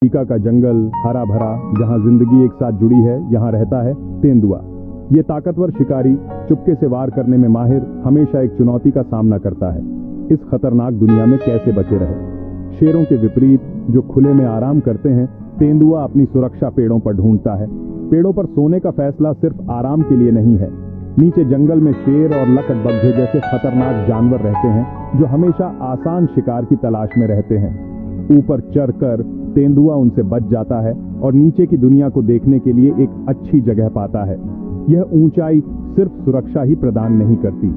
Africa का जंगल हरा भरा, जहां जिंदगी एक साथ जुड़ी है, यहां रहता है तेंदुआ। ये ताकतवर शिकारी, चुपके से वार करने में माहिर, हमेशा एक चुनौती का सामना करता है। इस खतरनाक दुनिया में कैसे बचे रहे? शेरों के विपरीत जो खुले में आराम करते हैं, तेंदुआ अपनी सुरक्षा पेड़ों पर ढूंढता है। पेड़ों पर सोने का फैसला सिर्फ आराम के लिए नहीं है। नीचे जंगल में शेर और लकड़बग्घे जैसे खतरनाक जानवर रहते हैं, जो हमेशा आसान शिकार की तलाश में रहते हैं। ऊपर चढ़कर तेंदुआ उनसे बच जाता है और नीचे की दुनिया को देखने के लिए एक अच्छी जगह पाता है। यह ऊंचाई सिर्फ सुरक्षा ही प्रदान नहीं करती,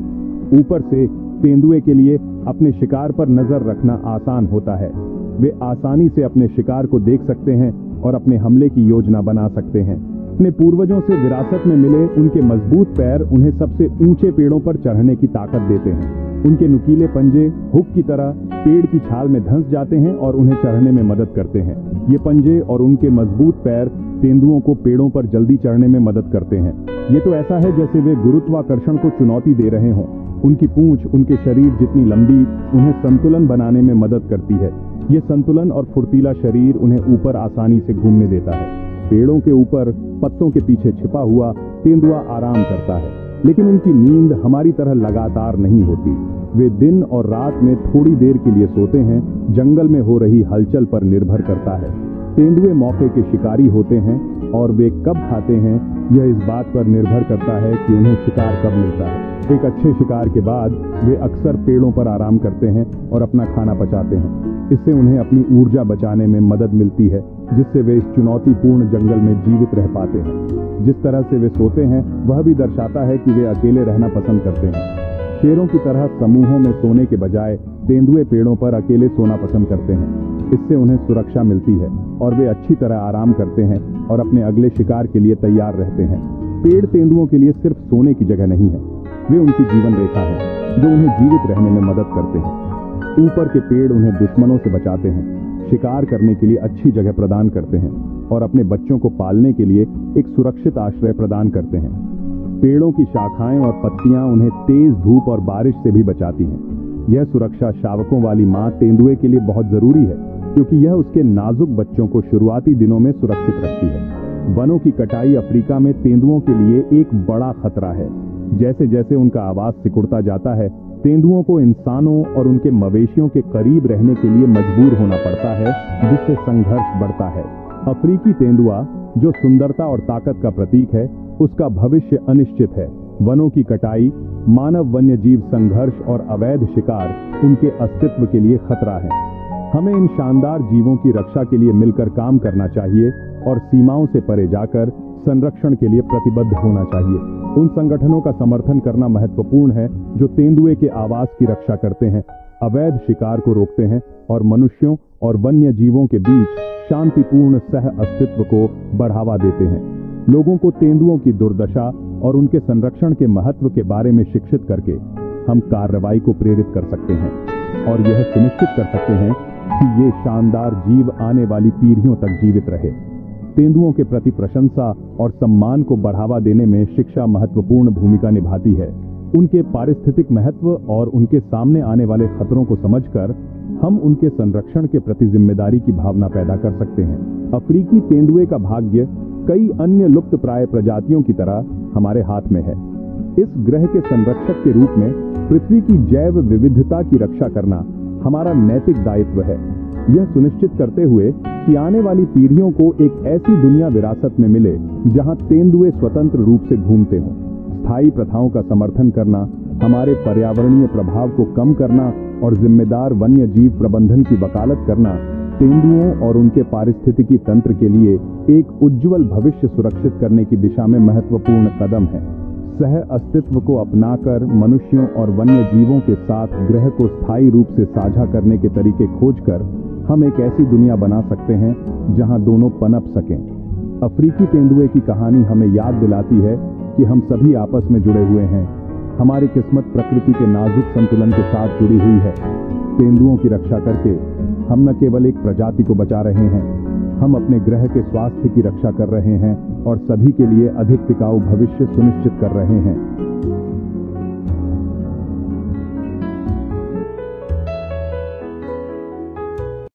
ऊपर से तेंदुए के लिए अपने शिकार पर नजर रखना आसान होता है। वे आसानी से अपने शिकार को देख सकते हैं और अपने हमले की योजना बना सकते हैं। अपने पूर्वजों से विरासत में मिले उनके मजबूत पैर उन्हें सबसे ऊंचे पेड़ों पर चढ़ने की ताकत देते हैं। उनके नुकीले पंजे हुक की तरह पेड़ की छाल में धंस जाते हैं और उन्हें चढ़ने में मदद करते हैं। ये पंजे और उनके मजबूत पैर तेंदुओं को पेड़ों पर जल्दी चढ़ने में मदद करते हैं। ये तो ऐसा है जैसे वे गुरुत्वाकर्षण को चुनौती दे रहे हों। उनकी पूंछ उनके शरीर जितनी लंबी उन्हें संतुलन बनाने में मदद करती है। ये संतुलन और फुर्तीला शरीर उन्हें ऊपर आसानी से घूमने देता है। पेड़ों के ऊपर पत्तों के पीछे छिपा हुआ तेंदुआ आराम करता है, लेकिन उनकी नींद हमारी तरह लगातार नहीं होती। वे दिन और रात में थोड़ी देर के लिए सोते हैं। जंगल में हो रही हलचल पर निर्भर करता है। तेंदुए मौके के शिकारी होते हैं और वे कब खाते हैं यह इस बात पर निर्भर करता है कि उन्हें शिकार कब मिलता है। एक अच्छे शिकार के बाद वे अक्सर पेड़ों पर आराम करते हैं और अपना खाना पचाते हैं। इससे उन्हें अपनी ऊर्जा बचाने में मदद मिलती है, जिससे वे इस चुनौतीपूर्ण जंगल में जीवित रह पाते हैं। जिस तरह से वे सोते हैं वह भी दर्शाता है कि वे अकेले रहना पसंद करते हैं। शेरों की तरह समूहों में सोने के बजाय तेंदुए पेड़ों पर अकेले सोना पसंद करते हैं। इससे उन्हें सुरक्षा मिलती है और वे अच्छी तरह आराम करते हैं और अपने अगले शिकार के लिए तैयार रहते हैं। पेड़ तेंदुओं के लिए सिर्फ सोने की जगह नहीं है, वे उनकी जीवन रेखा है जो उन्हें जीवित रहने में मदद करते हैं। ऊपर के पेड़ उन्हें दुश्मनों से बचाते हैं, शिकार करने के लिए अच्छी जगह प्रदान करते हैं और अपने बच्चों को पालने के लिए एक सुरक्षित आश्रय प्रदान करते हैं। पेड़ों की शाखाएं और पत्तियां उन्हें तेज धूप और बारिश से भी बचाती हैं। यह सुरक्षा शावकों वाली मां तेंदुए के लिए बहुत जरूरी है, क्योंकि यह उसके नाजुक बच्चों को शुरुआती दिनों में सुरक्षित रखती है। वनों की कटाई अफ्रीका में तेंदुओं के लिए एक बड़ा खतरा है। जैसे जैसे उनका आवास सिकुड़ता जाता है, तेंदुओं को इंसानों और उनके मवेशियों के करीब रहने के लिए मजबूर होना पड़ता है, जिससे संघर्ष बढ़ता है। अफ्रीकी तेंदुआ, जो सुंदरता और ताकत का प्रतीक है, उसका भविष्य अनिश्चित है। वनों की कटाई, मानव वन्य जीव संघर्ष और अवैध शिकार उनके अस्तित्व के लिए खतरा है। हमें इन शानदार जीवों की रक्षा के लिए मिलकर काम करना चाहिए और सीमाओं से परे जाकर संरक्षण के लिए प्रतिबद्ध होना चाहिए। उन संगठनों का समर्थन करना महत्वपूर्ण है जो तेंदुए के आवास की रक्षा करते हैं, अवैध शिकार को रोकते हैं और मनुष्यों और वन्य जीवों के बीच शांतिपूर्ण सह अस्तित्व को बढ़ावा देते हैं। लोगों को तेंदुओं की दुर्दशा और उनके संरक्षण के महत्व के बारे में शिक्षित करके हम कार्रवाई को प्रेरित कर सकते हैं और यह सुनिश्चित कर सकते हैं कि ये शानदार जीव आने वाली पीढ़ियों तक जीवित रहे। तेंदुओं के प्रति प्रशंसा और सम्मान को बढ़ावा देने में शिक्षा महत्वपूर्ण भूमिका निभाती है। उनके पारिस्थितिक महत्व और उनके सामने आने वाले खतरों को समझकर हम उनके संरक्षण के प्रति जिम्मेदारी की भावना पैदा कर सकते हैं। अफ्रीकी तेंदुए का भाग्य कई अन्य लुप्त प्राय प्रजातियों की तरह हमारे हाथ में है। इस ग्रह के संरक्षक के रूप में पृथ्वी की जैव विविधता की रक्षा करना हमारा नैतिक दायित्व है, यह सुनिश्चित करते हुए कि आने वाली पीढ़ियों को एक ऐसी दुनिया विरासत में मिले जहां तेंदुए स्वतंत्र रूप से घूमते हों। स्थायी प्रथाओं का समर्थन करना, हमारे पर्यावरणीय प्रभाव को कम करना और जिम्मेदार वन्य जीव प्रबंधन की वकालत करना तेंदुओं और उनके पारिस्थितिकी तंत्र के लिए एक उज्जवल भविष्य सुरक्षित करने की दिशा में महत्वपूर्ण कदम है। सह अस्तित्व को अपनाकर मनुष्यों और वन्य जीवों के साथ ग्रह को स्थायी रूप से साझा करने के तरीके खोजकर हम एक ऐसी दुनिया बना सकते हैं जहां दोनों पनप सकें। अफ्रीकी तेंदुए की कहानी हमें याद दिलाती है कि हम सभी आपस में जुड़े हुए हैं। हमारी किस्मत प्रकृति के नाजुक संतुलन के साथ जुड़ी हुई है। तेंदुओं की रक्षा करके हम न केवल एक प्रजाति को बचा रहे हैं, हम अपने ग्रह के स्वास्थ्य की रक्षा कर रहे हैं और सभी के लिए अधिक टिकाऊ भविष्य सुनिश्चित कर रहे हैं।